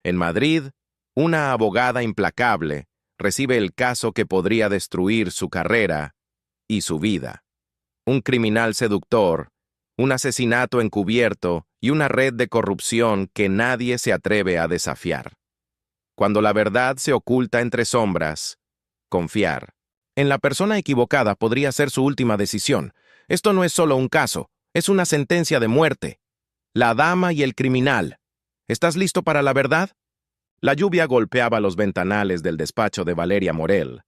En Madrid, una abogada implacable recibe el caso que podría destruir su carrera y su vida. Un criminal seductor, un asesinato encubierto y una red de corrupción que nadie se atreve a desafiar. Cuando la verdad se oculta entre sombras, confiar en la persona equivocada podría ser su última decisión. Esto no es solo un caso, es una sentencia de muerte. La dama y el criminal. ¿Estás listo para la verdad? La lluvia golpeaba los ventanales del despacho de Valeria Morel,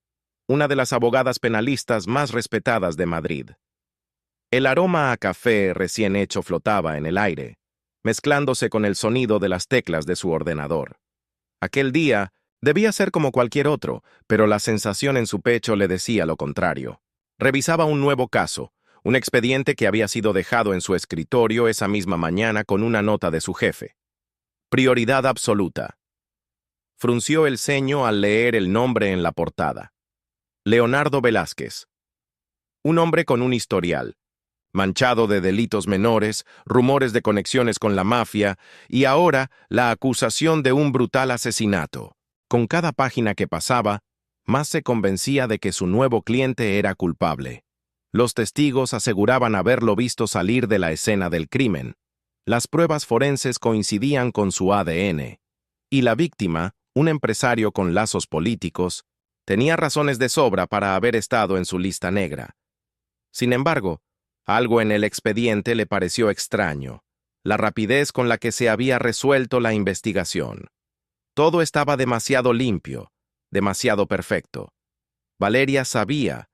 una de las abogadas penalistas más respetadas de Madrid. El aroma a café recién hecho flotaba en el aire, mezclándose con el sonido de las teclas de su ordenador. Aquel día debía ser como cualquier otro, pero la sensación en su pecho le decía lo contrario. Revisaba un nuevo caso, un expediente que había sido dejado en su escritorio esa misma mañana con una nota de su jefe. Prioridad absoluta. Frunció el ceño al leer el nombre en la portada. Leonardo Velázquez. Un hombre con un historial, manchado de delitos menores, rumores de conexiones con la mafia y ahora la acusación de un brutal asesinato. Con cada página que pasaba, más se convencía de que su nuevo cliente era culpable. Los testigos aseguraban haberlo visto salir de la escena del crimen. Las pruebas forenses coincidían con su ADN. Y la víctima, un empresario con lazos políticos, tenía razones de sobra para haber estado en su lista negra. Sin embargo, algo en el expediente le pareció extraño, la rapidez con la que se había resuelto la investigación. Todo estaba demasiado limpio, demasiado perfecto. Valeria sabía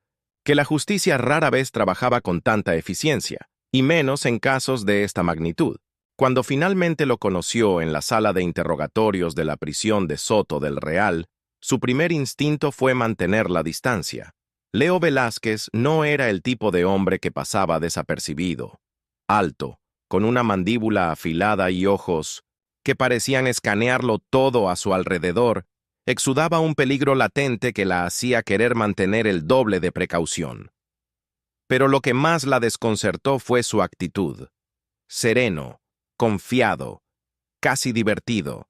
que la justicia rara vez trabajaba con tanta eficiencia, y menos en casos de esta magnitud. Cuando finalmente lo conoció en la sala de interrogatorios de la prisión de Soto del Real, su primer instinto fue mantener la distancia. Leo Velázquez no era el tipo de hombre que pasaba desapercibido. Alto, con una mandíbula afilada y ojos que parecían escanearlo todo a su alrededor, exudaba un peligro latente que la hacía querer mantener el doble de precaución. Pero lo que más la desconcertó fue su actitud. Sereno, confiado, casi divertido.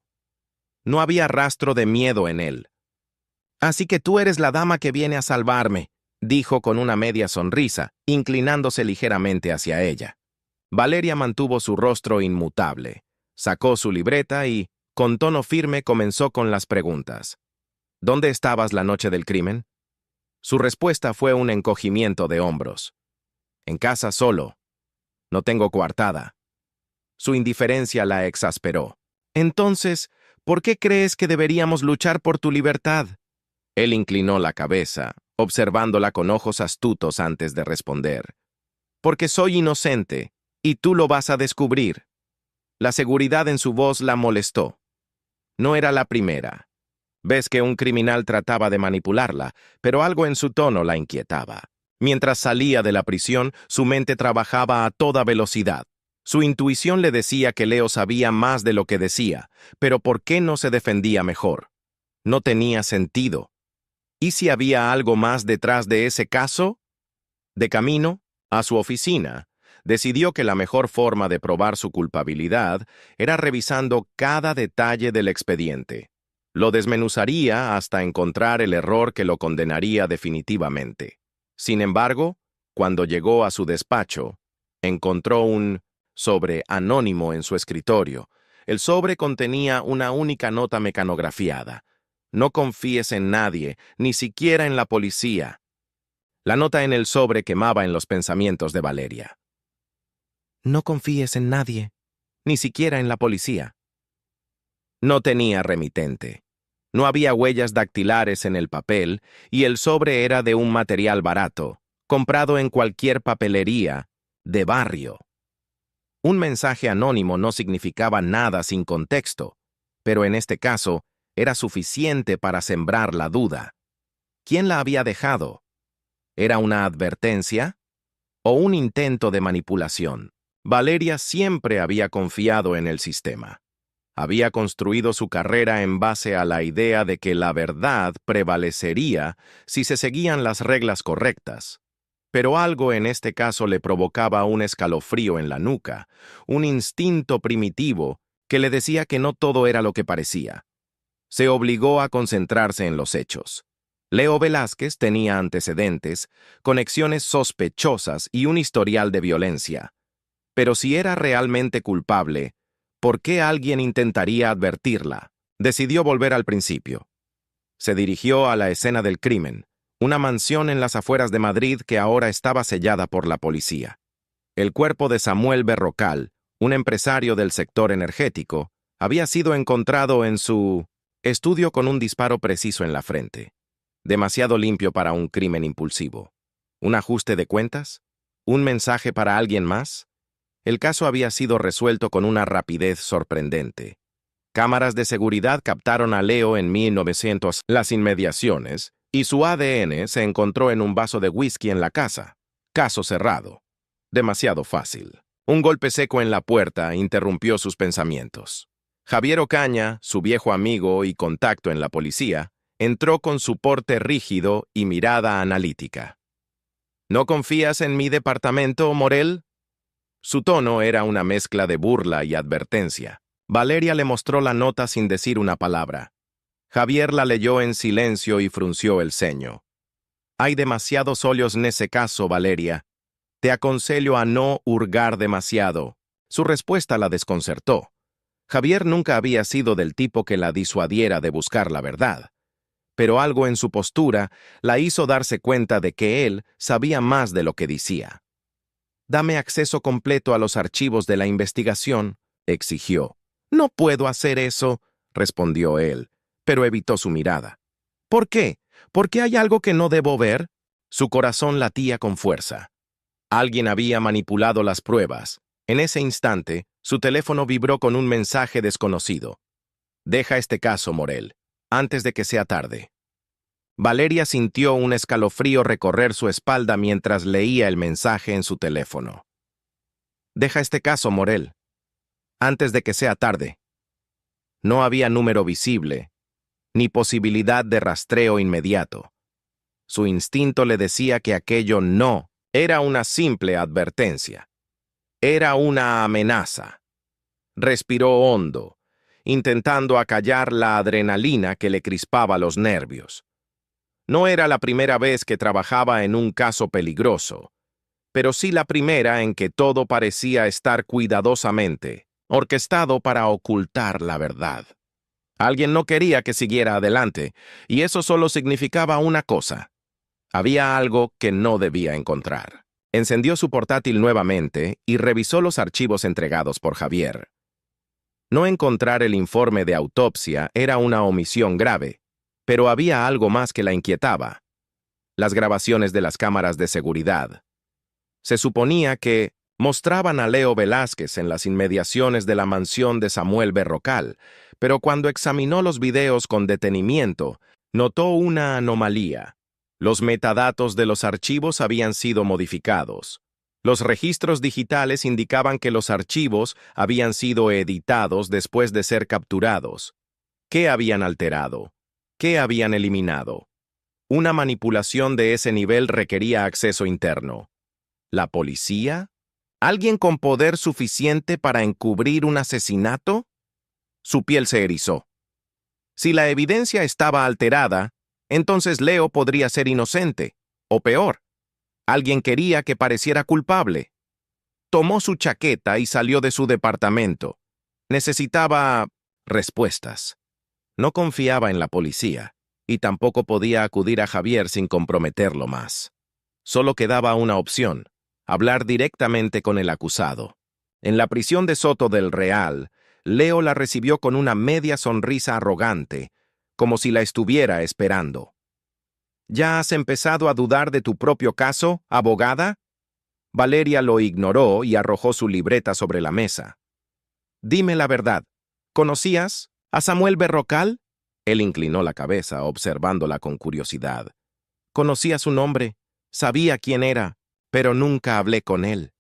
No había rastro de miedo en él. «Así que tú eres la dama que viene a salvarme», dijo con una media sonrisa, inclinándose ligeramente hacia ella. Valeria mantuvo su rostro inmutable. Sacó su libreta y, con tono firme, comenzó con las preguntas. «¿Dónde estabas la noche del crimen?» Su respuesta fue un encogimiento de hombros. «En casa solo. No tengo coartada». Su indiferencia la exasperó. «Entonces, ¿por qué crees que deberíamos luchar por tu libertad?» Él inclinó la cabeza, observándola con ojos astutos antes de responder. «Porque soy inocente, y tú lo vas a descubrir». La seguridad en su voz la molestó. No era la primera. Ves que un criminal trataba de manipularla, pero algo en su tono la inquietaba. Mientras salía de la prisión, su mente trabajaba a toda velocidad. Su intuición le decía que Leo sabía más de lo que decía, pero ¿por qué no se defendía mejor? No tenía sentido. ¿Y si había algo más detrás de ese caso? De camino a su oficina, decidió que la mejor forma de probar su culpabilidad era revisando cada detalle del expediente. Lo desmenuzaría hasta encontrar el error que lo condenaría definitivamente. Sin embargo, cuando llegó a su despacho, encontró un sobre anónimo en su escritorio. El sobre contenía una única nota mecanografiada. «No confíes en nadie, ni siquiera en la policía». La nota en el sobre quemaba en los pensamientos de Valeria. «No confíes en nadie, ni siquiera en la policía». No tenía remitente. No había huellas dactilares en el papel y el sobre era de un material barato, comprado en cualquier papelería, de barrio. Un mensaje anónimo no significaba nada sin contexto, pero en este caso era suficiente para sembrar la duda. ¿Quién la había dejado? ¿Era una advertencia? ¿O un intento de manipulación? Valeria siempre había confiado en el sistema. Había construido su carrera en base a la idea de que la verdad prevalecería si se seguían las reglas correctas. Pero algo en este caso le provocaba un escalofrío en la nuca, un instinto primitivo que le decía que no todo era lo que parecía. Se obligó a concentrarse en los hechos. Leo Velázquez tenía antecedentes, conexiones sospechosas y un historial de violencia. Pero si era realmente culpable, ¿por qué alguien intentaría advertirla? Decidió volver al principio. Se dirigió a la escena del crimen, una mansión en las afueras de Madrid que ahora estaba sellada por la policía. El cuerpo de Samuel Berrocal, un empresario del sector energético, había sido encontrado en su estudio con un disparo preciso en la frente. Demasiado limpio para un crimen impulsivo. ¿Un ajuste de cuentas? ¿Un mensaje para alguien más? El caso había sido resuelto con una rapidez sorprendente. Cámaras de seguridad captaron a Leo en 1900 las inmediaciones y su ADN se encontró en un vaso de whisky en la casa. Caso cerrado. Demasiado fácil. Un golpe seco en la puerta interrumpió sus pensamientos. Javier Ocaña, su viejo amigo y contacto en la policía, entró con su porte rígido y mirada analítica. ¿No confías en mi departamento, Morel? Su tono era una mezcla de burla y advertencia. Valeria le mostró la nota sin decir una palabra. Javier la leyó en silencio y frunció el ceño. Hay demasiados hoyos en ese caso, Valeria. Te aconsejo a no hurgar demasiado. Su respuesta la desconcertó. Javier nunca había sido del tipo que la disuadiera de buscar la verdad. Pero algo en su postura la hizo darse cuenta de que él sabía más de lo que decía. «Dame acceso completo a los archivos de la investigación», exigió. «No puedo hacer eso», respondió él, pero evitó su mirada. «¿Por qué? ¿Por qué hay algo que no debo ver?» Su corazón latía con fuerza. Alguien había manipulado las pruebas. En ese instante, su teléfono vibró con un mensaje desconocido. «Deja este caso, Morel, antes de que sea tarde». Valeria sintió un escalofrío recorrer su espalda mientras leía el mensaje en su teléfono. «Deja este caso, Morel, antes de que sea tarde». No había número visible, ni posibilidad de rastreo inmediato. Su instinto le decía que aquello no era una simple advertencia. Era una amenaza. Respiró hondo, intentando acallar la adrenalina que le crispaba los nervios. No era la primera vez que trabajaba en un caso peligroso, pero sí la primera en que todo parecía estar cuidadosamente orquestado para ocultar la verdad. Alguien no quería que siguiera adelante, y eso solo significaba una cosa. Había algo que no debía encontrar. Encendió su portátil nuevamente y revisó los archivos entregados por Javier. No encontrar el informe de autopsia era una omisión grave, pero había algo más que la inquietaba: las grabaciones de las cámaras de seguridad. Se suponía que mostraban a Leo Velázquez en las inmediaciones de la mansión de Samuel Berrocal, pero cuando examinó los videos con detenimiento, notó una anomalía. Los metadatos de los archivos habían sido modificados. Los registros digitales indicaban que los archivos habían sido editados después de ser capturados. ¿Qué habían alterado? ¿Qué habían eliminado? Una manipulación de ese nivel requería acceso interno. ¿La policía? ¿Alguien con poder suficiente para encubrir un asesinato? Su piel se erizó. Si la evidencia estaba alterada, entonces Leo podría ser inocente, o peor, alguien quería que pareciera culpable. Tomó su chaqueta y salió de su departamento. Necesitaba respuestas. No confiaba en la policía, y tampoco podía acudir a Javier sin comprometerlo más. Solo quedaba una opción: hablar directamente con el acusado. En la prisión de Soto del Real, Leo la recibió con una media sonrisa arrogante, como si la estuviera esperando. ¿Ya has empezado a dudar de tu propio caso, abogada? Valeria lo ignoró y arrojó su libreta sobre la mesa. Dime la verdad. ¿Conocías a Samuel Berrocal? Él inclinó la cabeza, observándola con curiosidad. Conocía su nombre, sabía quién era, pero nunca hablé con él.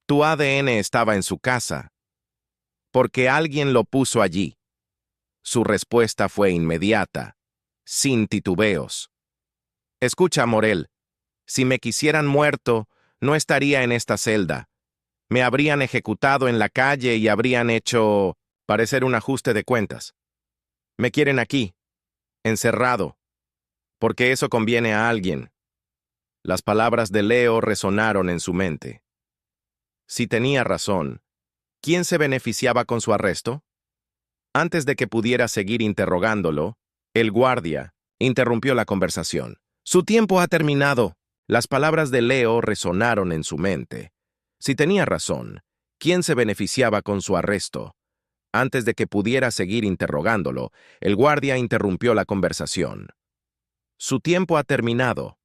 Tu ADN estaba en su casa, porque alguien lo puso allí. Su respuesta fue inmediata, sin titubeos. Escucha, Morel, si me quisieran muerto, no estaría en esta celda. Me habrían ejecutado en la calle y habrían hecho Parecer un ajuste de cuentas. Me quieren aquí, encerrado, porque eso conviene a alguien. Las palabras de Leo resonaron en su mente. Si tenía razón, ¿quién se beneficiaba con su arresto? Antes de que pudiera seguir interrogándolo, el guardia interrumpió la conversación. Su tiempo ha terminado. Las palabras de Leo resonaron en su mente. Si tenía razón, ¿quién se beneficiaba con su arresto? Antes de que pudiera seguir interrogándolo, el guardia interrumpió la conversación. Su tiempo ha terminado.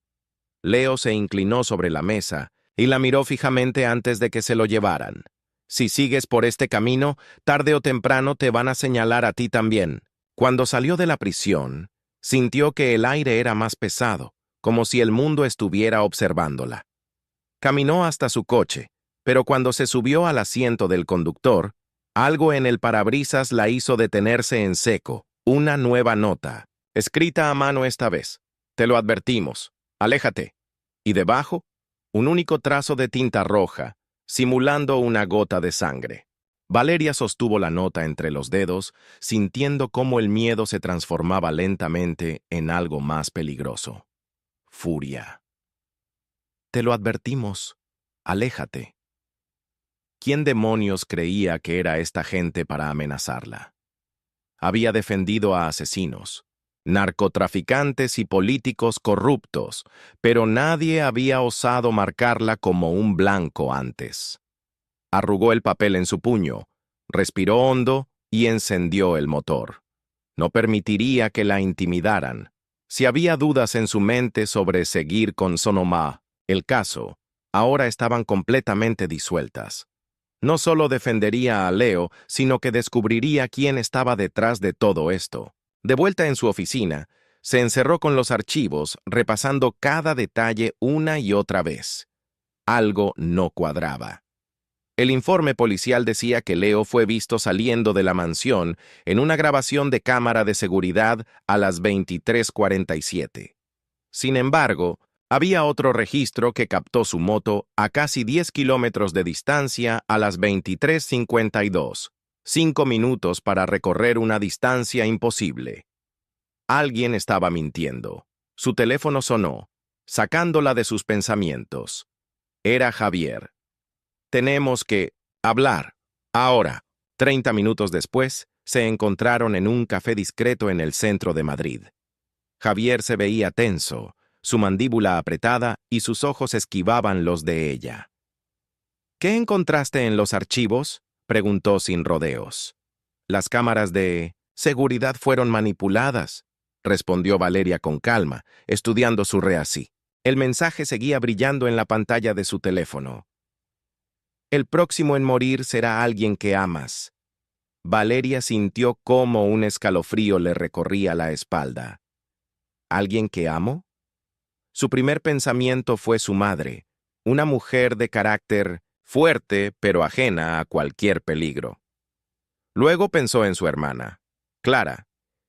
Leo se inclinó sobre la mesa y la miró fijamente antes de que se lo llevaran. Si sigues por este camino, tarde o temprano te van a señalar a ti también. Cuando salió de la prisión, sintió que el aire era más pesado, como si el mundo estuviera observándola. Caminó hasta su coche, pero cuando se subió al asiento del conductor, algo en el parabrisas la hizo detenerse en seco. Una nueva nota, escrita a mano esta vez. Te lo advertimos. Aléjate. Y debajo, un único trazo de tinta roja, simulando una gota de sangre. Valeria sostuvo la nota entre los dedos, sintiendo cómo el miedo se transformaba lentamente en algo más peligroso. Furia. Te lo advertimos. Aléjate. ¿Quién demonios creía que era esta gente para amenazarla? Había defendido a asesinos, narcotraficantes y políticos corruptos, pero nadie había osado marcarla como un blanco antes. Arrugó el papel en su puño, respiró hondo y encendió el motor. No permitiría que la intimidaran. Si había dudas en su mente sobre seguir con Sonoma, el caso, ahora estaban completamente disueltas. No solo defendería a Leo, sino que descubriría quién estaba detrás de todo esto. De vuelta en su oficina, se encerró con los archivos, repasando cada detalle una y otra vez. Algo no cuadraba. El informe policial decía que Leo fue visto saliendo de la mansión en una grabación de cámara de seguridad a las 23:47. Sin embargo, había otro registro que captó su moto a casi 10 kilómetros de distancia a las 23:52. 5 minutos para recorrer una distancia imposible. Alguien estaba mintiendo. Su teléfono sonó, sacándola de sus pensamientos. Era Javier. Tenemos que hablar. Ahora. 30 minutos después, se encontraron en un café discreto en el centro de Madrid. Javier se veía tenso, su mandíbula apretada y sus ojos esquivaban los de ella. ¿Qué encontraste en los archivos?, preguntó sin rodeos. Las cámaras de seguridad fueron manipuladas, respondió Valeria con calma, estudiando su reací. El mensaje seguía brillando en la pantalla de su teléfono. El próximo en morir será alguien que amas. Valeria sintió cómo un escalofrío le recorría la espalda. ¿Alguien que amo? Su primer pensamiento fue su madre, una mujer de carácter fuerte pero ajena a cualquier peligro. Luego pensó en su hermana, Clara,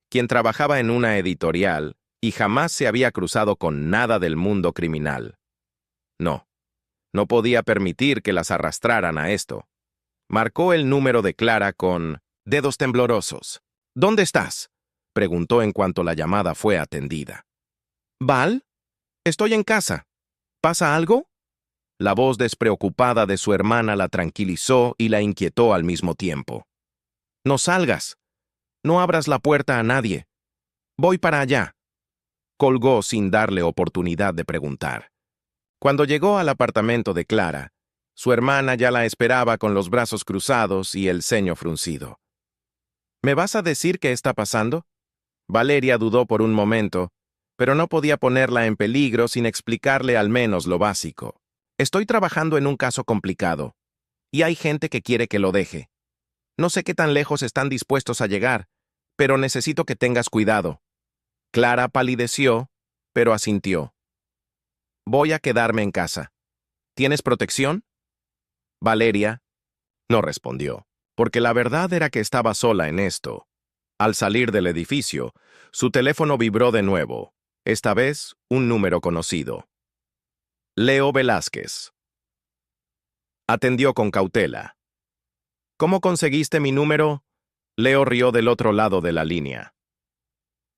quien trabajaba en una editorial y jamás se había cruzado con nada del mundo criminal. No podía permitir que las arrastraran a esto. Marcó el número de Clara con dedos temblorosos. ¿Dónde estás?, preguntó en cuanto la llamada fue atendida. ¿Val? Estoy en casa. ¿Pasa algo? La voz despreocupada de su hermana la tranquilizó y la inquietó al mismo tiempo. No salgas. No abras la puerta a nadie. Voy para allá. Colgó sin darle oportunidad de preguntar. Cuando llegó al apartamento de Clara, su hermana ya la esperaba con los brazos cruzados y el ceño fruncido. ¿Me vas a decir qué está pasando? Valeria dudó por un momento, pero no podía ponerla en peligro sin explicarle al menos lo básico. Estoy trabajando en un caso complicado, y hay gente que quiere que lo deje. No sé qué tan lejos están dispuestos a llegar, pero necesito que tengas cuidado. Clara palideció, pero asintió. Voy a quedarme en casa. ¿Tienes protección? Valeria no respondió, porque la verdad era que estaba sola en esto. Al salir del edificio, su teléfono vibró de nuevo, esta vez un número conocido. Leo Velázquez. Atendió con cautela. ¿Cómo conseguiste mi número? Leo rió del otro lado de la línea.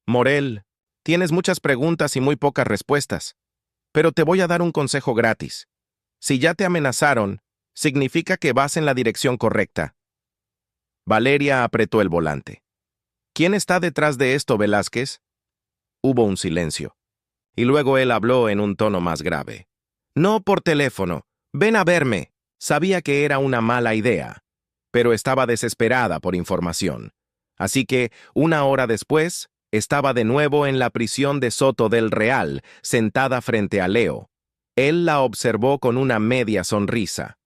Morel, tienes muchas preguntas y muy pocas respuestas, pero te voy a dar un consejo gratis. Si ya te amenazaron, significa que vas en la dirección correcta. Valeria apretó el volante. ¿Quién está detrás de esto, Velázquez? Hubo un silencio. Y luego él habló en un tono más grave. No por teléfono. Ven a verme. Sabía que era una mala idea, pero estaba desesperada por información. Así que, una hora después, estaba de nuevo en la prisión de Soto del Real, sentada frente a Leo. Él la observó con una media sonrisa.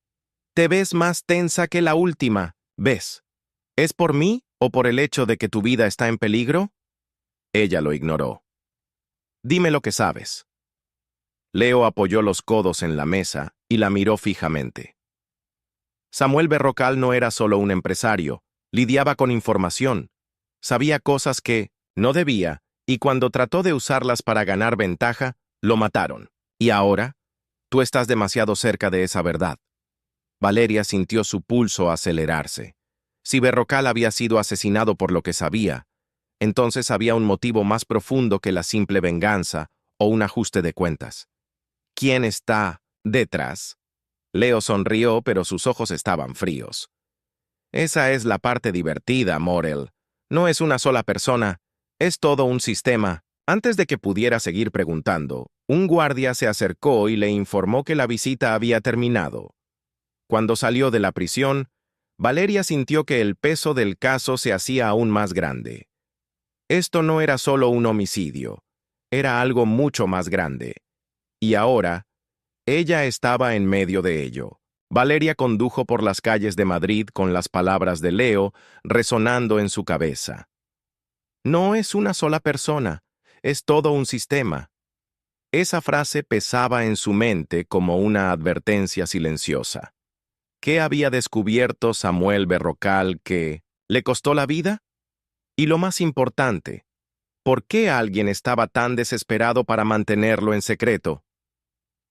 Te ves más tensa que la última, ¿ves? ¿Es por mí o por el hecho de que tu vida está en peligro? Ella lo ignoró. Dime lo que sabes. Leo apoyó los codos en la mesa y la miró fijamente. Samuel Berrocal no era solo un empresario, lidiaba con información. Sabía cosas que no debía, y cuando trató de usarlas para ganar ventaja, lo mataron. ¿Y ahora? Tú estás demasiado cerca de esa verdad. Valeria sintió su pulso acelerarse. Si Berrocal había sido asesinado por lo que sabía, entonces había un motivo más profundo que la simple venganza o un ajuste de cuentas. ¿Quién está detrás? Leo sonrió, pero sus ojos estaban fríos. Esa es la parte divertida, Morel. No es una sola persona, es todo un sistema. Antes de que pudiera seguir preguntando, un guardia se acercó y le informó que la visita había terminado. Cuando salió de la prisión, Valeria sintió que el peso del caso se hacía aún más grande. Esto no era solo un homicidio, era algo mucho más grande. Y ahora, ella estaba en medio de ello. Valeria condujo por las calles de Madrid con las palabras de Leo resonando en su cabeza. No es una sola persona, es todo un sistema. Esa frase pesaba en su mente como una advertencia silenciosa. ¿Qué había descubierto Samuel Berrocal que le costó la vida? Y lo más importante, ¿por qué alguien estaba tan desesperado para mantenerlo en secreto?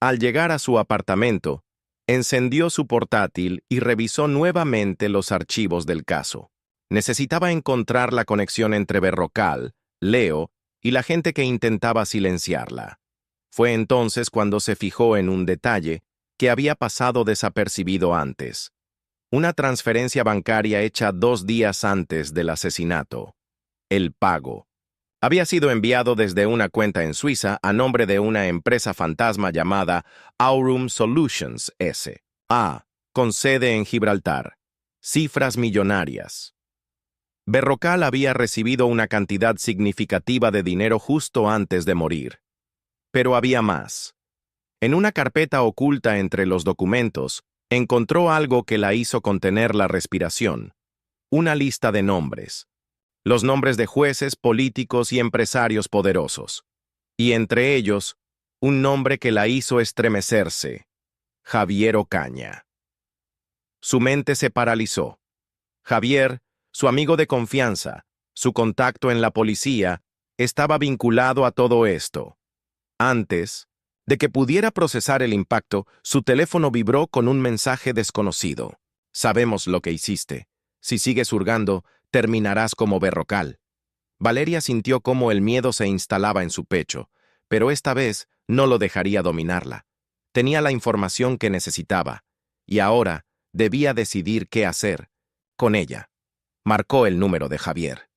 Al llegar a su apartamento, encendió su portátil y revisó nuevamente los archivos del caso. Necesitaba encontrar la conexión entre Berrocal, Leo y la gente que intentaba silenciarla. Fue entonces cuando se fijó en un detalle que había pasado desapercibido antes. Una transferencia bancaria hecha 2 días antes del asesinato. El pago había sido enviado desde una cuenta en Suiza a nombre de una empresa fantasma llamada Aurum Solutions S.A., con sede en Gibraltar. Cifras millonarias. Berrocal había recibido una cantidad significativa de dinero justo antes de morir. Pero había más. En una carpeta oculta entre los documentos, encontró algo que la hizo contener la respiración. Una lista de nombres. Los nombres de jueces, políticos y empresarios poderosos. Y entre ellos, un nombre que la hizo estremecerse: Javier Ocaña. Su mente se paralizó. Javier, su amigo de confianza, su contacto en la policía, estaba vinculado a todo esto. Antes de que pudiera procesar el impacto, su teléfono vibró con un mensaje desconocido. Sabemos lo que hiciste. Si sigues hurgando, terminarás como Berrocal. Valeria sintió cómo el miedo se instalaba en su pecho, pero esta vez no lo dejaría dominarla. Tenía la información que necesitaba, y ahora debía decidir qué hacer con ella. Marcó el número de Javier.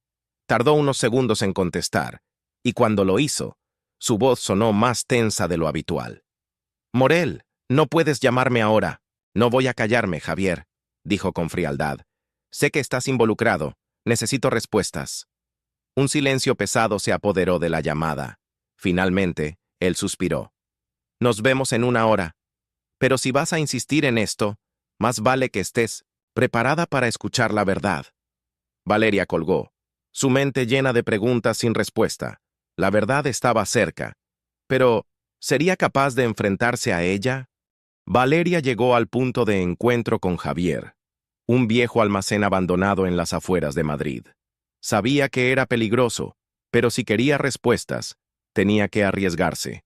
Tardó unos segundos en contestar, y cuando lo hizo, su voz sonó más tensa de lo habitual. «Morel, no puedes llamarme ahora. No voy a callarme, Javier», dijo con frialdad. «Sé que estás involucrado. Necesito respuestas». Un silencio pesado se apoderó de la llamada. Finalmente, él suspiró. «Nos vemos en 1 hora. Pero si vas a insistir en esto, más vale que estés preparada para escuchar la verdad». Valeria colgó, su mente llena de preguntas sin respuesta. La verdad estaba cerca. Pero, ¿sería capaz de enfrentarse a ella? Valeria llegó al punto de encuentro con Javier, un viejo almacén abandonado en las afueras de Madrid. Sabía que era peligroso, pero si quería respuestas, tenía que arriesgarse.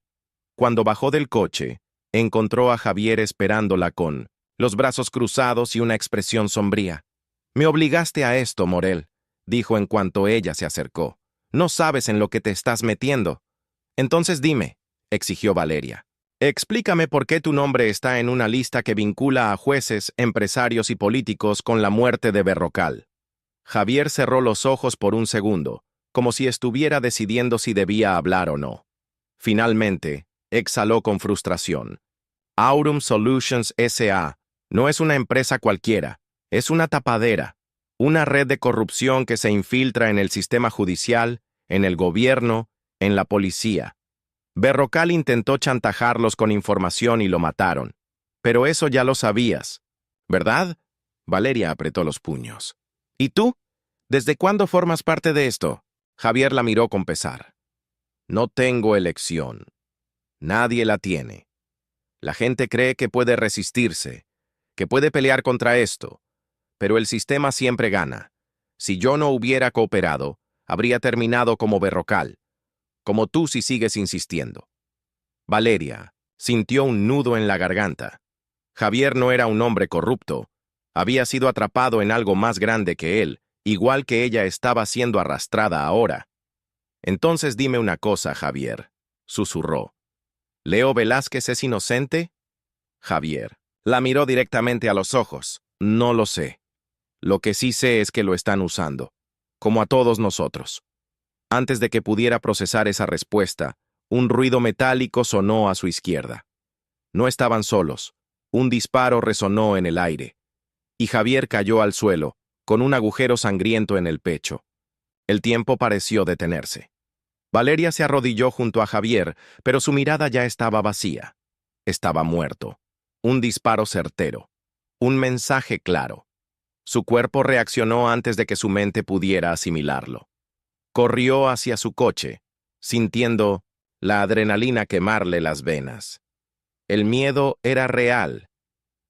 Cuando bajó del coche, encontró a Javier esperándola con los brazos cruzados y una expresión sombría. «Me obligaste a esto, Morel. dijo en cuanto ella se acercó. No sabes en lo que te estás metiendo. Entonces dime, exigió Valeria. Explícame por qué tu nombre está en una lista que vincula a jueces, empresarios y políticos con la muerte de Berrocal. Javier cerró los ojos por un segundo, como si estuviera decidiendo si debía hablar o no. Finalmente, exhaló con frustración. Aurum Solutions S.A. no es una empresa cualquiera, es una tapadera, una red de corrupción que se infiltra en el sistema judicial, en el gobierno, en la policía. Berrocal intentó chantajarlos con información y lo mataron. Pero eso ya lo sabías, ¿verdad? Valeria apretó los puños. ¿Y tú? ¿Desde cuándo formas parte de esto? Javier la miró con pesar. No tengo elección. Nadie la tiene. La gente cree que puede resistirse, que puede pelear contra esto, pero el sistema siempre gana. Si yo no hubiera cooperado, habría terminado como Berrocal, como tú si sigues insistiendo. Valeria sintió un nudo en la garganta. Javier no era un hombre corrupto. Había sido atrapado en algo más grande que él, igual que ella estaba siendo arrastrada ahora. Entonces dime una cosa, Javier, susurró. ¿Leo Velázquez es inocente? Javier la miró directamente a los ojos. No lo sé. Lo que sí sé es que lo están usando, como a todos nosotros. Antes de que pudiera procesar esa respuesta, un ruido metálico sonó a su izquierda. No estaban solos. Un disparo resonó en el aire, y Javier cayó al suelo, con un agujero sangriento en el pecho. El tiempo pareció detenerse. Valeria se arrodilló junto a Javier, pero su mirada ya estaba vacía. Estaba muerto. Un disparo certero. Un mensaje claro. Su cuerpo reaccionó antes de que su mente pudiera asimilarlo. Corrió hacia su coche, sintiendo la adrenalina quemarle las venas. El miedo era real,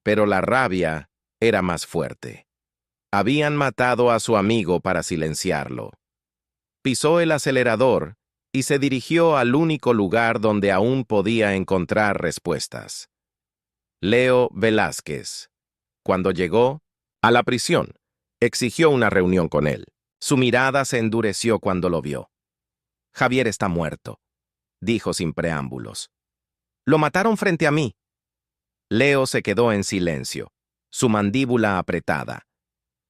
pero la rabia era más fuerte. Habían matado a su amigo para silenciarlo. Pisó el acelerador y se dirigió al único lugar donde aún podía encontrar respuestas. Leo Velázquez. Cuando llegó a la prisión, exigió una reunión con él. Su mirada se endureció cuando lo vio. Javier está muerto, dijo sin preámbulos. Lo mataron frente a mí. Leo se quedó en silencio, su mandíbula apretada.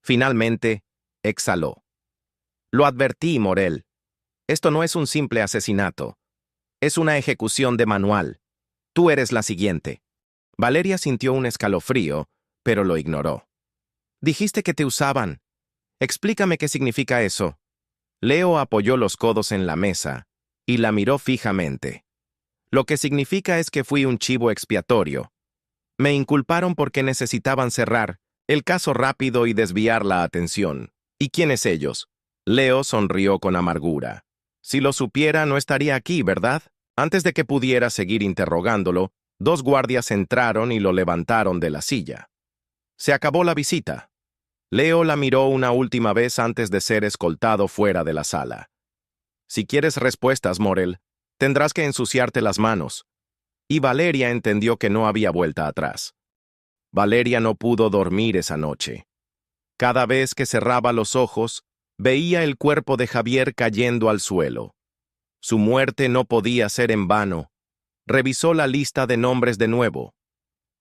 Finalmente, exhaló. Lo advertí, Morel. Esto no es un simple asesinato. Es una ejecución de manual. Tú eres la siguiente. Valeria sintió un escalofrío, pero lo ignoró. Dijiste que te usaban. Explícame qué significa eso. Leo apoyó los codos en la mesa y la miró fijamente. Lo que significa es que fui un chivo expiatorio. Me inculparon porque necesitaban cerrar el caso rápido y desviar la atención. ¿Y quiénes ellos? Leo sonrió con amargura. Si lo supiera, no estaría aquí, ¿verdad? Antes de que pudiera seguir interrogándolo, 2 guardias entraron y lo levantaron de la silla. Se acabó la visita. Leo la miró una última vez antes de ser escoltado fuera de la sala. Si quieres respuestas, Morel, tendrás que ensuciarte las manos. Y Valeria entendió que no había vuelta atrás. Valeria no pudo dormir esa noche. Cada vez que cerraba los ojos, veía el cuerpo de Javier cayendo al suelo. Su muerte no podía ser en vano. Revisó la lista de nombres de nuevo.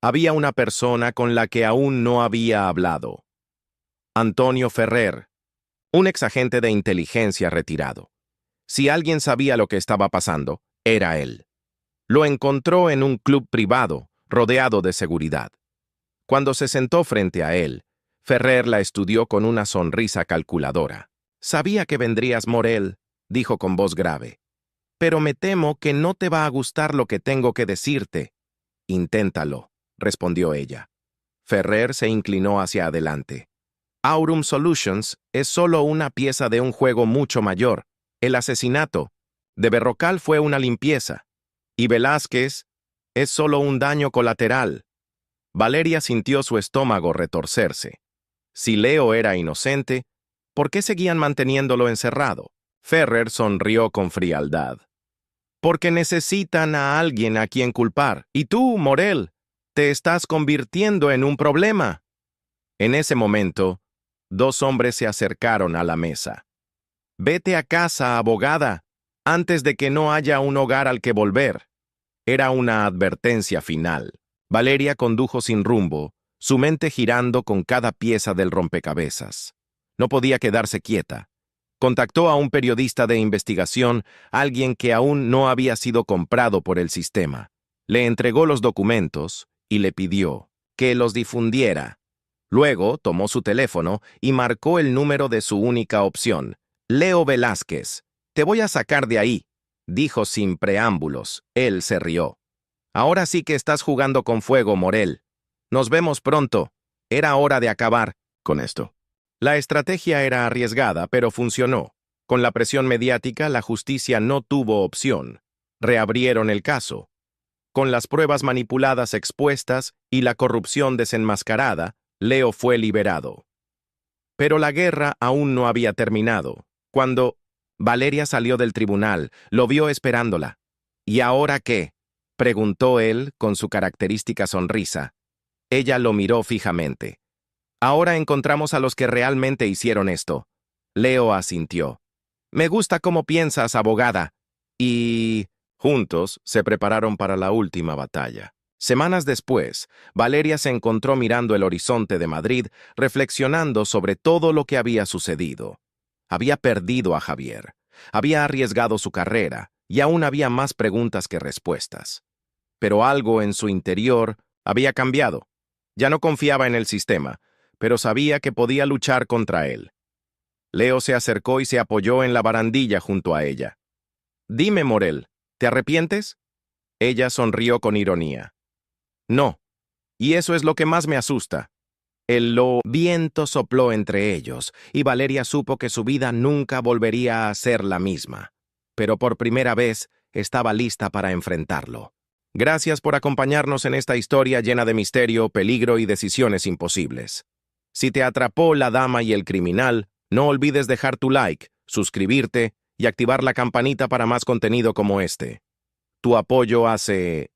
Había una persona con la que aún no había hablado. Antonio Ferrer, un exagente de inteligencia retirado. Si alguien sabía lo que estaba pasando, era él. Lo encontró en un club privado, rodeado de seguridad. Cuando se sentó frente a él, Ferrer la estudió con una sonrisa calculadora. Sabía que vendrías, Morel, dijo con voz grave. Pero me temo que no te va a gustar lo que tengo que decirte. Inténtalo, respondió ella. Ferrer se inclinó hacia adelante. Aurum Solutions es solo una pieza de un juego mucho mayor. El asesinato de Berrocal fue una limpieza. Y Velázquez es solo un daño colateral. Valeria sintió su estómago retorcerse. Si Leo era inocente, ¿por qué seguían manteniéndolo encerrado? Ferrer sonrió con frialdad. Porque necesitan a alguien a quien culpar. Y tú, Morel, te estás convirtiendo en un problema. En ese momento, Dos hombres se acercaron a la mesa. «Vete a casa, abogada, antes de que no haya un hogar al que volver». Era una advertencia final. Valeria condujo sin rumbo, su mente girando con cada pieza del rompecabezas. No podía quedarse quieta. Contactó a un periodista de investigación, alguien que aún no había sido comprado por el sistema. Le entregó los documentos y le pidió que los difundiera. Luego tomó su teléfono y marcó el número de su única opción. Leo Velázquez. «Te voy a sacar de ahí», dijo sin preámbulos. Él se rió. «Ahora sí que estás jugando con fuego, Morel. Nos vemos pronto. Era hora de acabar con esto». La estrategia era arriesgada, pero funcionó. Con la presión mediática, la justicia no tuvo opción. Reabrieron el caso. Con las pruebas manipuladas expuestas y la corrupción desenmascarada, Leo fue liberado. Pero la guerra aún no había terminado. Cuando Valeria salió del tribunal, lo vio esperándola. «¿Y ahora qué?», preguntó él con su característica sonrisa. Ella lo miró fijamente. «Ahora encontramos a los que realmente hicieron esto». Leo asintió. «Me gusta cómo piensas, abogada». Y juntos se prepararon para la última batalla. Semanas después, Valeria se encontró mirando el horizonte de Madrid, reflexionando sobre todo lo que había sucedido. Había perdido a Javier, había arriesgado su carrera, y aún había más preguntas que respuestas. Pero algo en su interior había cambiado. Ya no confiaba en el sistema, pero sabía que podía luchar contra él. Leo se acercó y se apoyó en la barandilla junto a ella. «Dime, Morel, ¿te arrepientes?». Ella sonrió con ironía. «No, y eso es lo que más me asusta». Viento sopló entre ellos, y Valeria supo que su vida nunca volvería a ser la misma. Pero por primera vez estaba lista para enfrentarlo. Gracias por acompañarnos en esta historia llena de misterio, peligro y decisiones imposibles. Si te atrapó La Dama y el Criminal, no olvides dejar tu like, suscribirte y activar la campanita para más contenido como este. Tu apoyo hace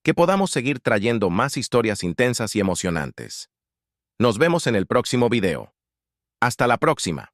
que podamos seguir trayendo más historias intensas y emocionantes. Nos vemos en el próximo video. Hasta la próxima.